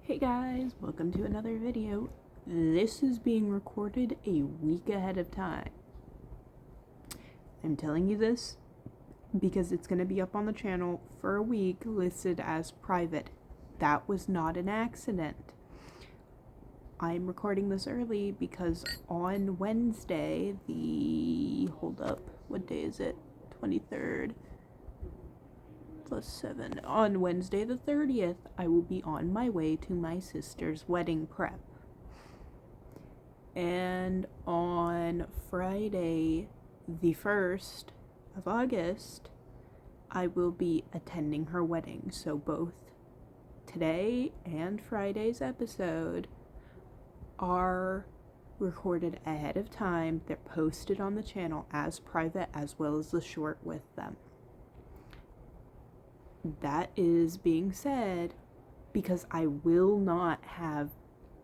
Hey guys, welcome to another video. This is being recorded a week ahead of time. I'm telling you this because it's going to be up on the channel for a week listed as private. That was not an accident. I'm recording this early because on Wednesday, what day is it? 23rd. Plus 7. On Wednesday the 30th, I will be on my way to my sister's wedding prep. And on Friday the 1st of August, I will be attending her wedding. So both today and Friday's episode are recorded ahead of time. They're posted on the channel as private, as well as the short with them. That is being said because I will not have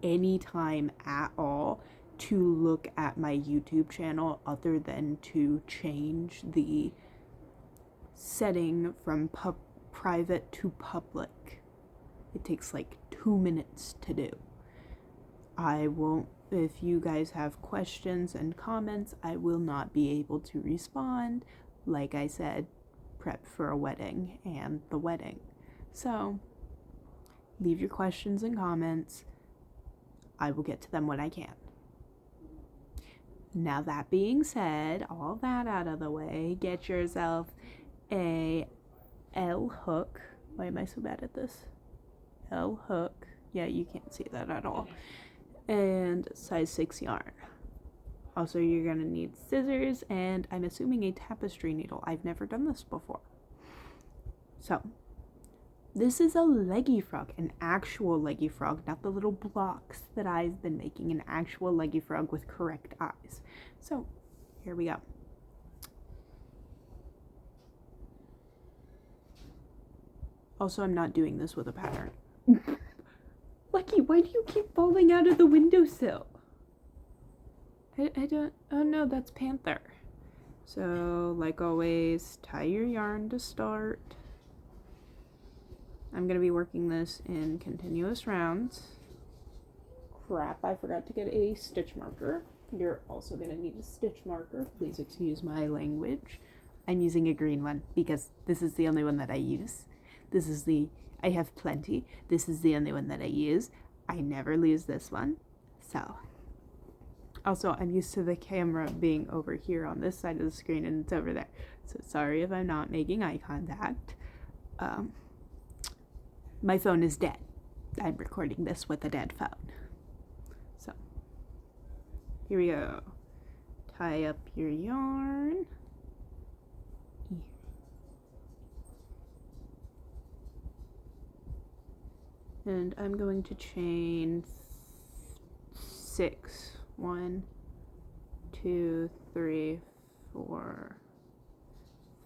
any time at all to look at my YouTube channel other than to change the setting from private to public. It takes like 2 minutes to do. If you guys have questions and comments, I will not be able to respond. Like I said, prep for a wedding and the wedding. So, leave your questions and comments. I will get to them when I can. Now that being said, all that out of the way, get yourself a L hook. Why am I so bad at this? L hook. Yeah, you can't see that at all. And size 6 yarn. Also, you're going to need scissors and I'm assuming a tapestry needle. I've never done this before. So, this is a leggy frog, an actual leggy frog, not the little blocks that I've been making, an actual leggy frog with correct eyes. So, here we go. Also, I'm not doing this with a pattern. Leggy, why do you keep falling out of the windowsill? I don't, oh no, that's Panther. So, like always, tie your yarn to start. I'm going to be working this in continuous rounds. Crap, I forgot to get a stitch marker. You're also going to need a stitch marker. Please excuse my language. I'm using a green one because this is the only one that I use. I have plenty. This is the only one that I use. I never lose this one. So, also, I'm used to the camera being over here on this side of the screen and it's over there. So sorry if I'm not making eye contact. My phone is dead. I'm recording this with a dead phone. So, here we go. Tie up your yarn. And I'm going to chain 6. 1, 2, 3, 4,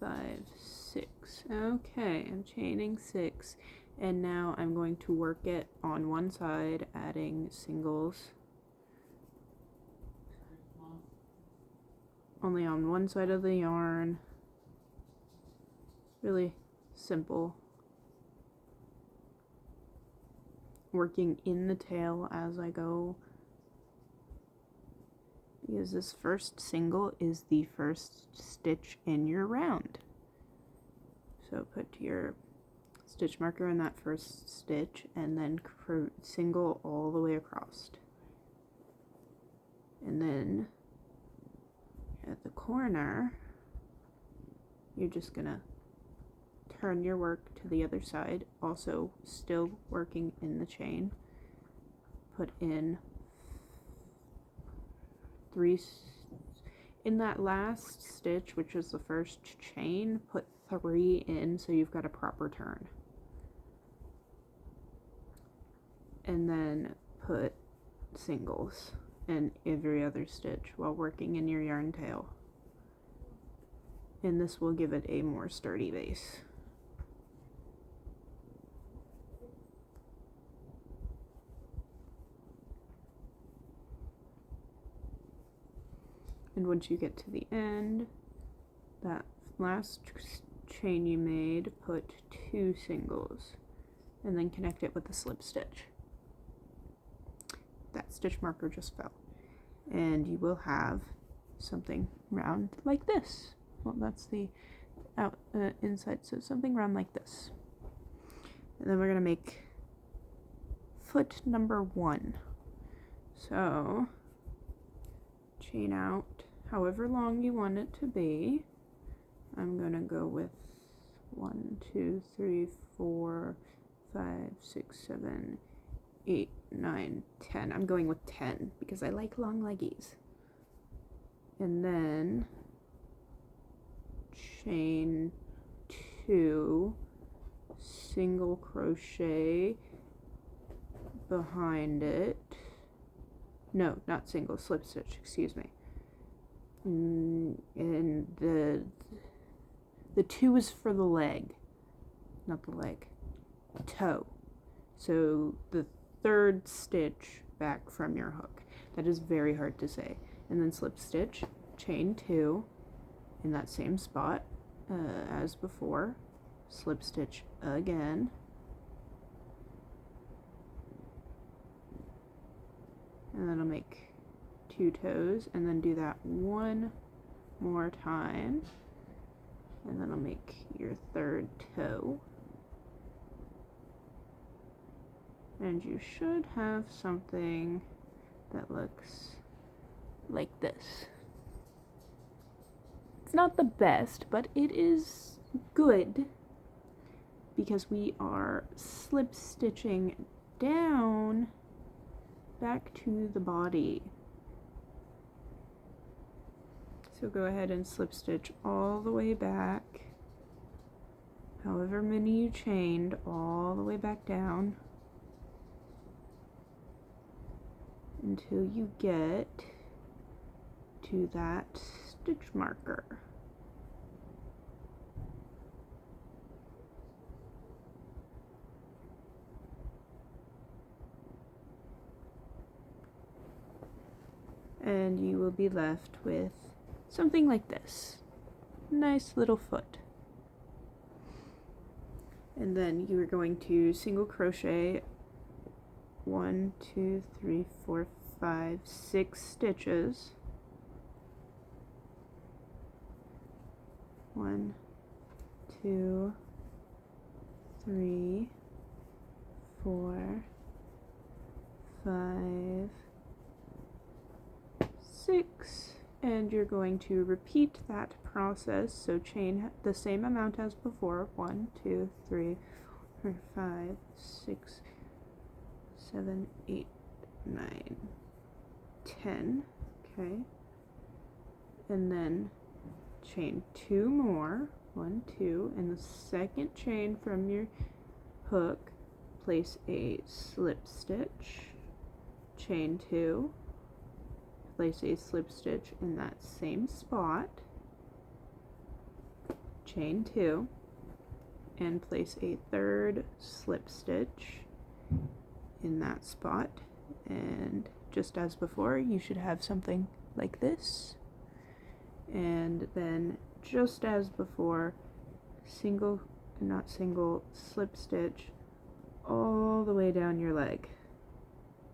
5, 6. Okay, I'm chaining 6. And now I'm going to work it on one side, adding singles. Only on one side of the yarn. Really simple. Working in the tail as I go. Because this first single is the first stitch in your round. So put your stitch marker in that first stitch and then single all the way across. And then at the corner, you're just gonna turn your work to the other side, also still working in the chain. Put in 3 in that last stitch, which is the first chain, put 3 in so you've got a proper turn. And then put singles in every other stitch while working in your yarn tail. And this will give it a more sturdy base. And once you get to the end, that last chain you made, put 2 singles and then connect it with a slip stitch. that stitch marker just fell. And you will have something round like this. Well, that's the inside, so something round like this. And then we're going to make foot number 1. So chain out however long you want it to be. I'm going to go with 1, 2, 3, 4, 5, 6, 7, 8, 9, 10. I'm going with 10 because I like long leggies. And then chain 2, single crochet behind it. No, not single, slip stitch, excuse me. And the 2 is for the leg, not the leg, toe. So the 3rd stitch back from your hook. That is very hard to say. And then slip stitch, chain 2 in that same spot as before, slip stitch again, and then I'll make 2 toes, and then do that one more time, and then I'll make your 3rd toe, and you should have something that looks like this. It's not the best, but it is good because we are slip stitching down back to the body. So go ahead and slip stitch all the way back, however many you chained, all the way back down until you get to that stitch marker. And you will be left with something like this. Nice little foot. And then you are going to single crochet 1, 2, 3, 4, 5, 6 stitches. 1, 2, 3, 4, 5, 6, and you're going to repeat that process, so chain the same amount as before, 1, 2, 3, 4, 5, 6, 7, 8, 9, 10, okay, and then chain 2 more, 1, 2, and the second chain from your hook, place a slip stitch, chain 2, place a slip stitch in that same spot, chain 2, and place a 3rd slip stitch in that spot, and just as before, you should have something like this. And then just as before, single, not single, slip stitch all the way down your leg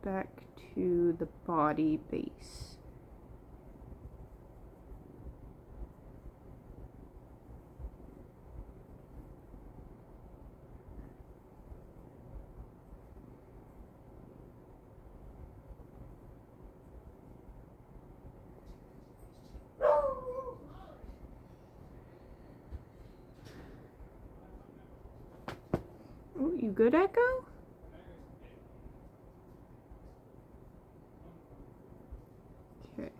back to the body base. Oh, you good, Echo? Okay,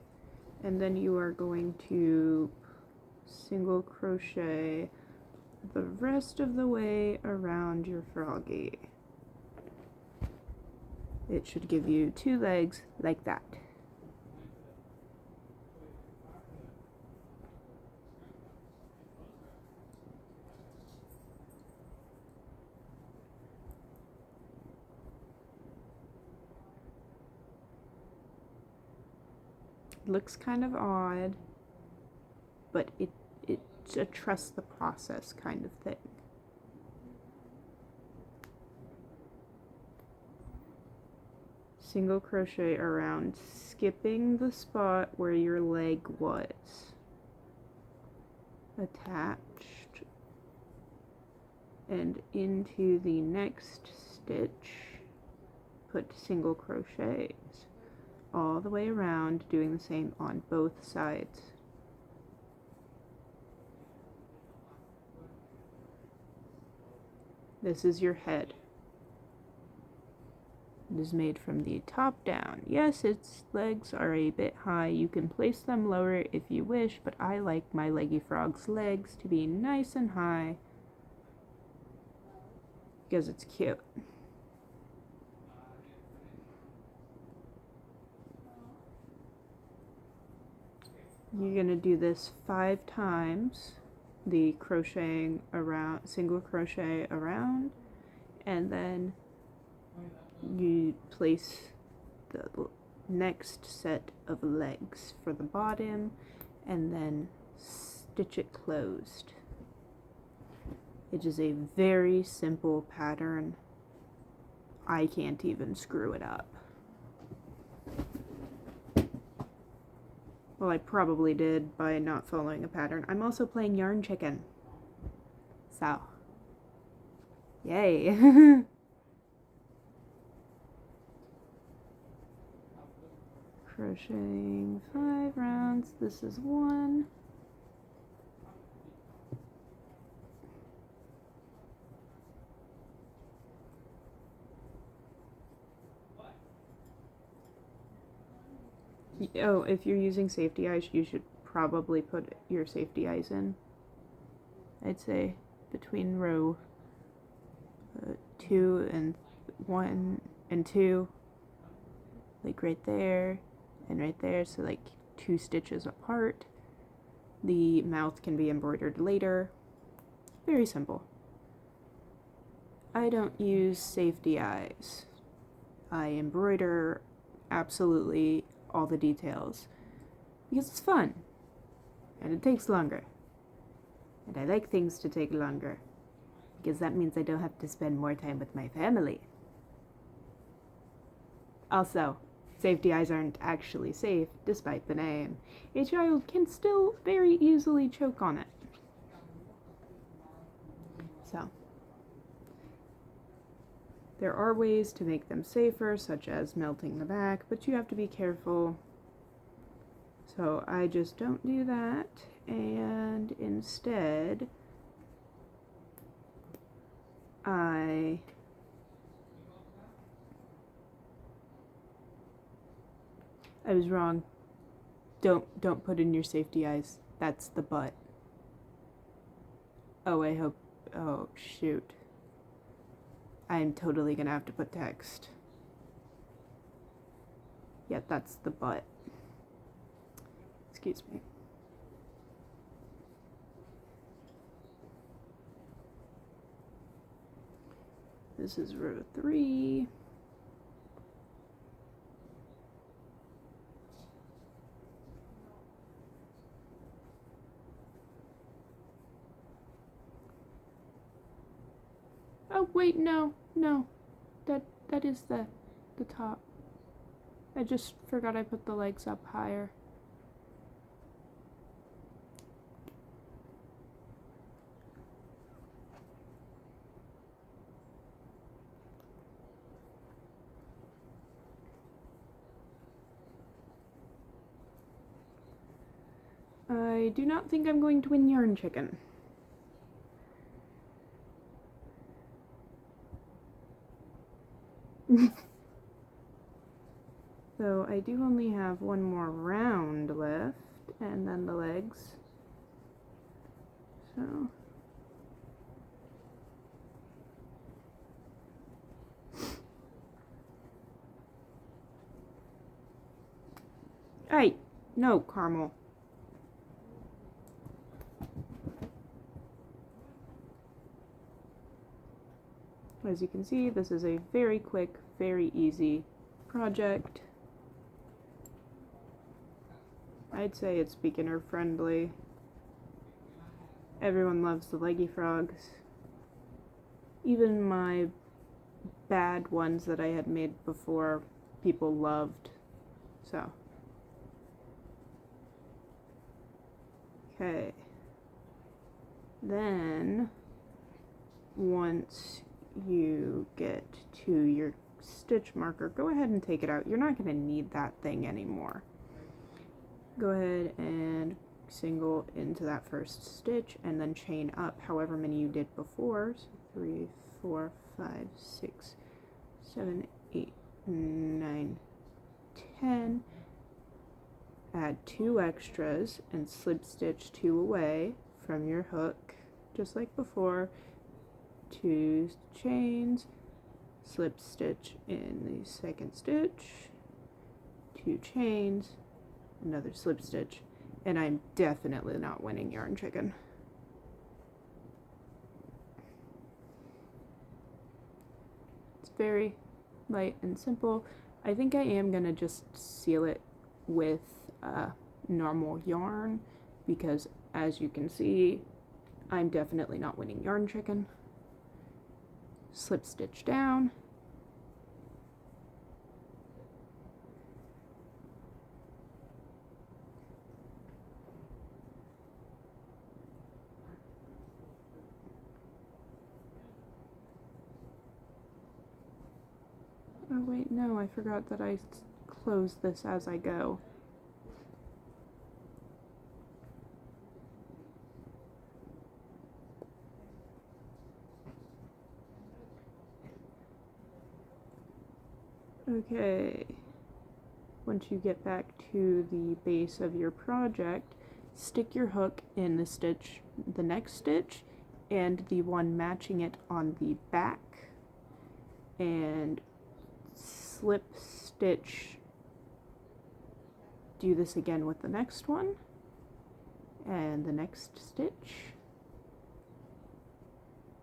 and then you are going to single crochet the rest of the way around your froggy. It should give you 2 legs like that. Looks kind of odd, but it's a trust the process kind of thing. single crochet around, skipping the spot where your leg was attached, and into the next stitch put single crochets all the way around, doing the same on both sides. This is your head. It is made from the top down. Yes, its legs are a bit high. You can place them lower if you wish, but I like my Leggy Frog's legs to be nice and high because it's cute. You're gonna do this 5 times, the crocheting around, single crochet around, and then you place the next set of legs for the bottom and then stitch it closed. It is a very simple pattern. I can't even screw it up. Well, I probably did by not following a pattern. I'm also playing Yarn Chicken. So, yay. Crocheting 5 rounds. This is 1. Oh, if you're using safety eyes, you should probably put your safety eyes in. I'd say between row 2 and 1 and 2, like right there and right there, so like 2 stitches apart. The mouth can be embroidered later. Very simple. I don't use safety eyes. I embroider absolutely all the details because it's fun and it takes longer, and I like things to take longer because that means I don't have to spend more time with my family. Also, safety eyes aren't actually safe despite the name. A child can still very easily choke on it. So there are ways to make them safer, such as melting the back, but you have to be careful. So I just don't do that, and instead I was wrong. Don't put in your safety eyes. That's the butt. Oh, I hope. Oh, shoot. I'm totally gonna have to put text. Yeah, that's the butt. Excuse me. This is row 3. Oh wait, no. That is the top. I just forgot I put the legs up higher. I do not think I'm going to win Yarn Chicken. So I do only have 1 more round left, and then the legs. So hey, no, Caramel. As you can see, this is a very quick, very easy project. I'd say it's beginner friendly. Everyone loves the Leggy Frogs. Even my bad ones that I had made before people loved. So, okay. Then, once you get to your stitch marker, go ahead and take it out. You're not going to need that thing anymore. Go ahead and single into that first stitch and then chain up however many you did before. So 3, 4, 5, 6, 7, 8, 9, 10. Add 2 extras and slip stitch 2 away from your hook, just like before. 2 chains, slip stitch in the second stitch, 2 chains, another slip stitch, and I'm definitely not winning yarn chicken. It's very light and simple. I think I am gonna just seal it with normal yarn because, as you can see, I'm definitely not winning yarn chicken. Slip stitch down. Oh wait, no, I forgot that I close this as I go. Okay, once you get back to the base of your project, stick your hook in the stitch, the next stitch, and the one matching it on the back, and slip stitch. Do this again with the next one, and the next stitch,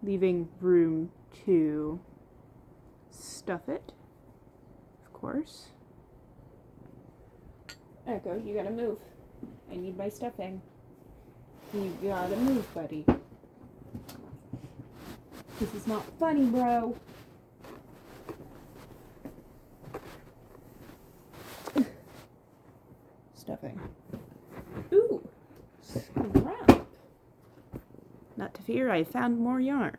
leaving room to stuff it. Course. Echo, you gotta move. I need my stuffing. You gotta move, buddy. This is not funny, bro. Stuffing. Ooh, scrap. Not to fear, I found more yarn.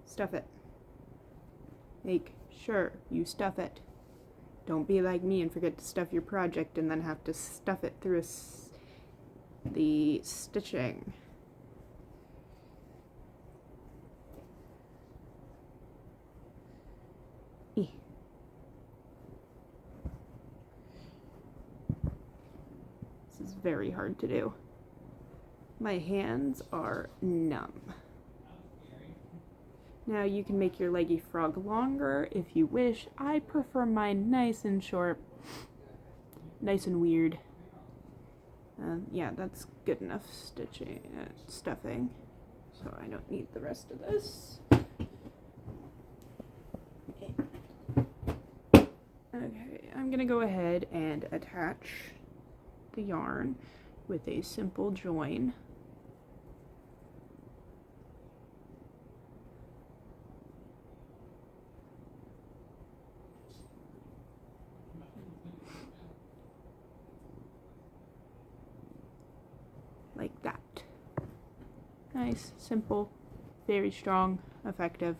Stuff it. Make sure you stuff it. Don't be like me and forget to stuff your project and then have to stuff it through the stitching. This is very hard to do. My hands are numb. Now you can make your leggy frog longer if you wish. I prefer mine nice and short, nice and weird. Yeah, that's good enough stuffing. So I don't need the rest of this. Okay, I'm gonna go ahead and attach the yarn with a simple join. Like that. Nice, simple, very strong, effective.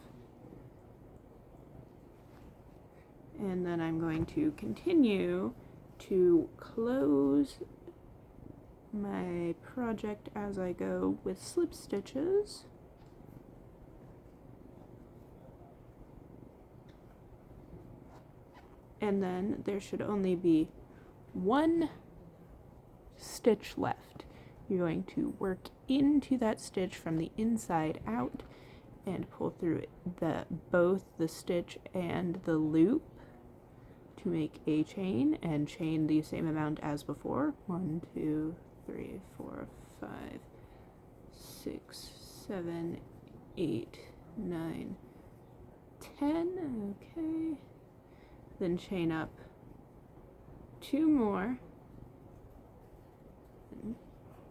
And then I'm going to continue to close my project as I go with slip stitches. And then there should only be one stitch left. You're going to work into that stitch from the inside out and pull through both the stitch and the loop to make a chain, and chain the same amount as before. 1, 2, 3, 4, 5, 6, 7, 8, 9, 10. Okay. Then chain up 2 more.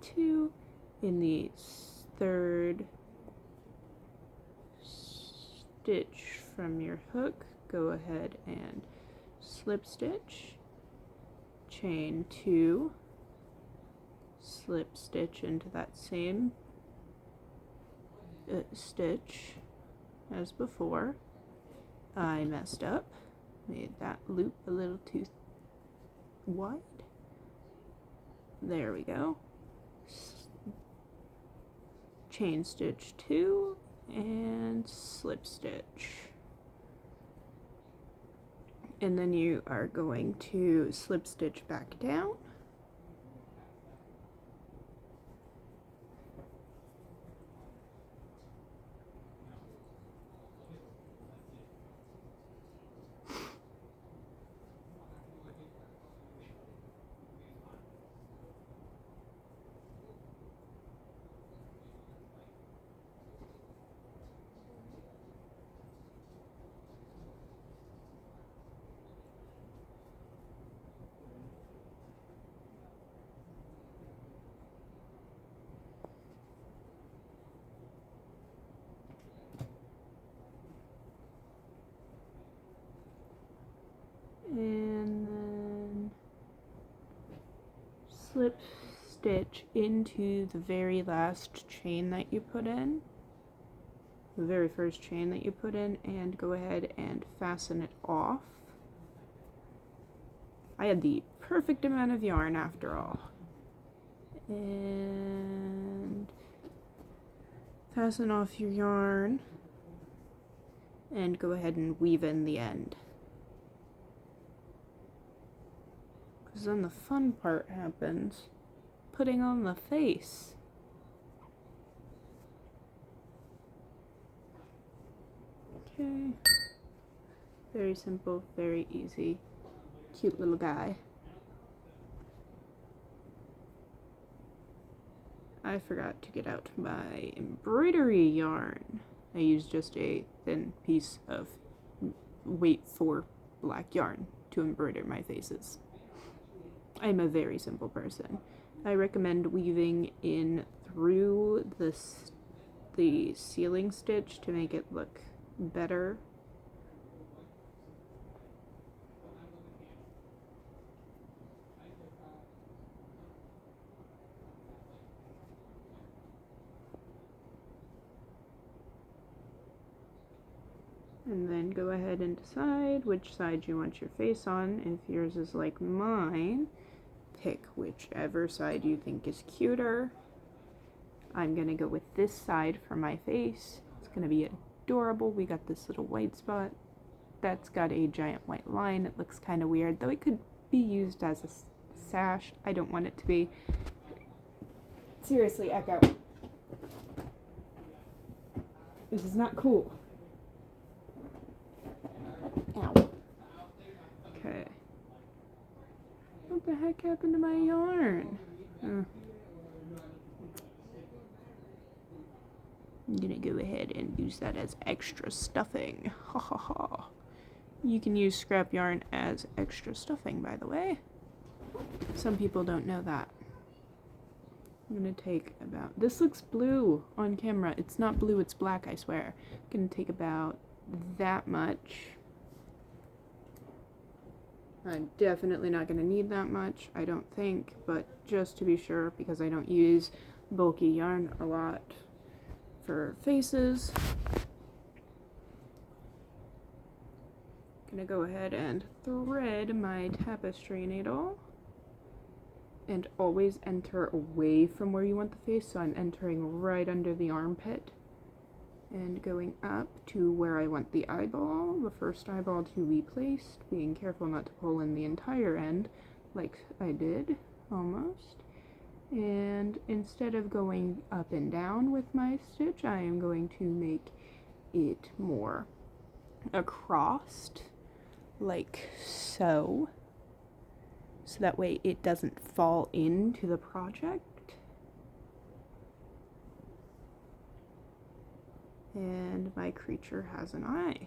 2 in the third stitch from your hook. go ahead and slip stitch, chain 2, slip stitch into that same stitch as before. I messed up, made that loop a little too wide. There we go. Chain stitch 2 and slip stitch. And then you are going to slip stitch back down. And then slip stitch into the very last chain that you put in, the very first chain that you put in, and go ahead and fasten it off. I had the perfect amount of yarn after all. And fasten off your yarn and go ahead and weave in the end. Because then the fun part happens, putting on the face. Okay. Very simple, very easy. Cute little guy. I forgot to get out my embroidery yarn. I used just a thin piece of weight 4 black yarn to embroider my faces. I'm a very simple person. I recommend weaving in through the sealing stitch to make it look better. And then go ahead and decide which side you want your face on. If yours is like mine, pick whichever side you think is cuter. I'm gonna go with this side for my face. It's gonna be adorable. We got this little white spot that's got a giant white line. It looks kind of weird, though it could be used as a sash. I don't want it to be. Seriously, Echo. This is not cool. Ow. Okay. What the heck happened to my yarn? I'm gonna go ahead and use that as extra stuffing. Ha ha ha. You can use scrap yarn as extra stuffing, by the way. Some people don't know that. I'm gonna take about, this looks blue on camera. It's not blue, it's black, I swear. I'm gonna take about that much. I'm definitely not gonna need that much, I don't think, but just to be sure, because I don't use bulky yarn a lot for faces. Gonna go ahead and thread my tapestry needle. And always enter away from where you want the face, so I'm entering right under the armpit and going up to where I want the eyeball, the first eyeball to be placed, being careful not to pull in the entire end like I did almost. And instead of going up and down with my stitch, I am going to make it more across, like so. So that way it doesn't fall into the project. And my creature has an eye.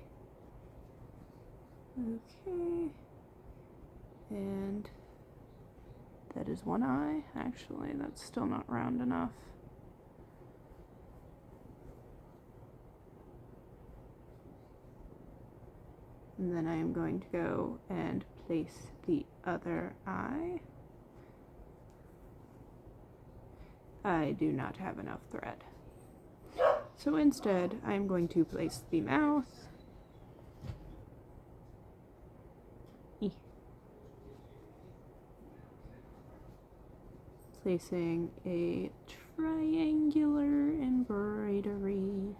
Okay. And that is one eye. Actually, that's still not round enough. And then I am going to go and place the other eye. I do not have enough thread. So instead, I am going to place the mouth. Placing a triangular embroidery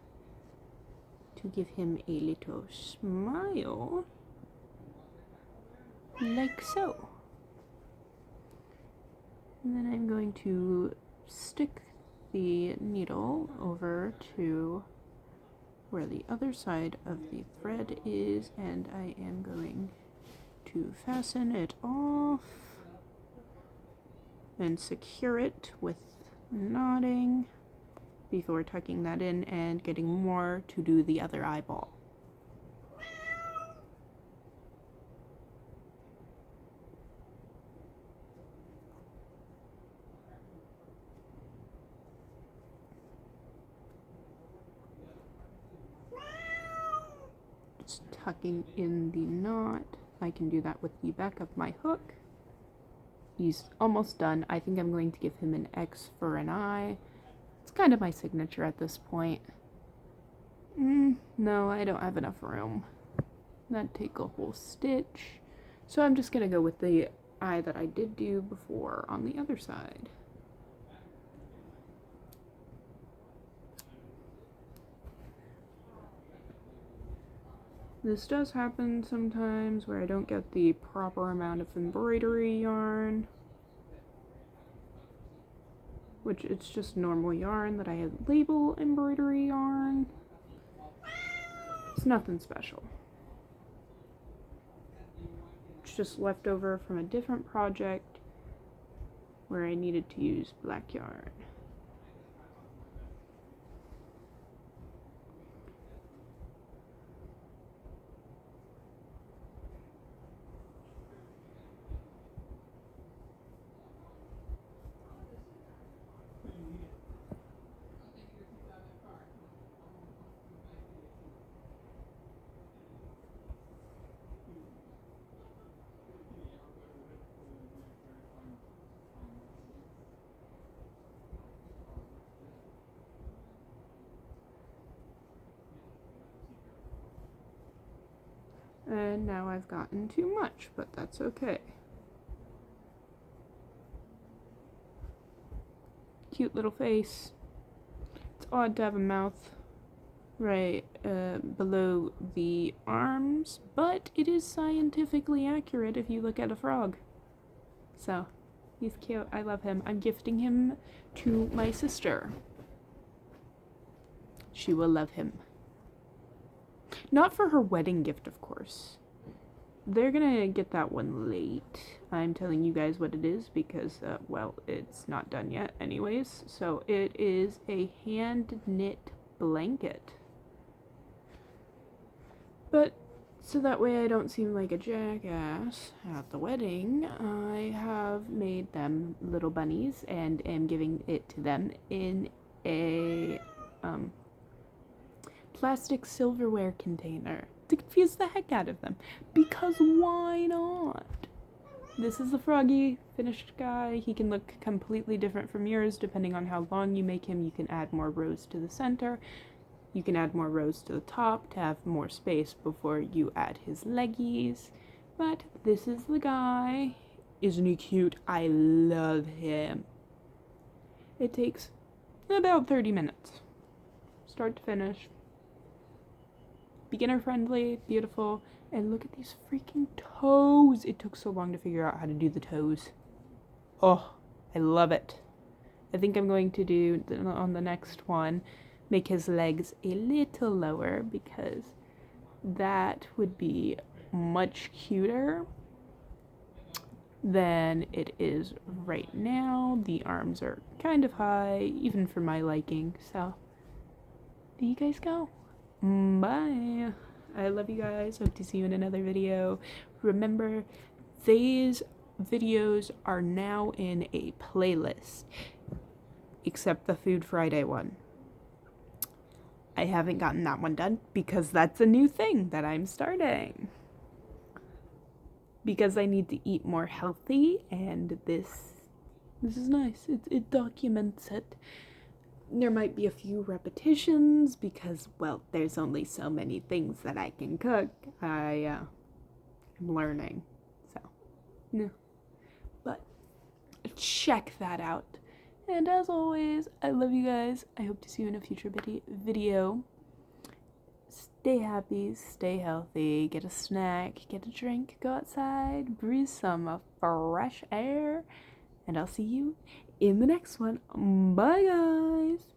to give him a little smile, like so. And then I'm going to stick the needle over to where the other side of the thread is, and I am going to fasten it off and secure it with knotting before tucking that in and getting more to do the other eyeball. Just tucking in the knot. I can do that with the back of my hook. He's almost done. I think I'm going to give him an X for an eye. It's kind of my signature at this point. No, I don't have enough room. That'd take a whole stitch. So I'm just going to go with the eye that I did do before on the other side. This does happen sometimes where I don't get the proper amount of embroidery yarn, which it's just normal yarn that I label embroidery yarn. It's nothing special. It's just left over from a different project where I needed to use black yarn. And now I've gotten too much, but that's okay. Cute little face. It's odd to have a mouth right below the arms, but it is scientifically accurate if you look at a frog. So, he's cute. I love him. I'm gifting him to my sister. She will love him. Not for her wedding gift, of course. They're gonna get that one late. I'm telling you guys what it is because, well, it's not done yet anyways. So it is a hand-knit blanket. But, so that way I don't seem like a jackass at the wedding, I have made them little bunnies and am giving it to them in a, plastic silverware container to confuse the heck out of them, because why not? This is the froggy finished guy. He can look completely different from yours depending on how long you make him. You can add more rows to the center, you can add more rows to the top to have more space before you add his leggies. But this is the guy. Isn't he cute? I love him. It takes about 30 minutes start to finish. Beginner friendly, beautiful, and look at these freaking toes. It took so long to figure out how to do the toes. Oh, I love it. I think I'm going to do, on the next one, make his legs a little lower because that would be much cuter than it is right now. The arms are kind of high, even for my liking, so there you guys go. Bye. I love you guys. Hope to see you in another video. Remember, these videos are now in a playlist, except the Food Friday one. I haven't gotten that one done because that's a new thing that I'm starting. because I need to eat more healthy, and this is nice. It documents it. There might be a few repetitions because, well, there's only so many things that I can cook. I'm learning, so yeah. But check that out. And as always, I love you guys. I hope to see you in a future video. Stay happy, stay healthy, get a snack, get a drink, go outside, breathe some fresh air, and I'll see you in the next one. Bye, guys.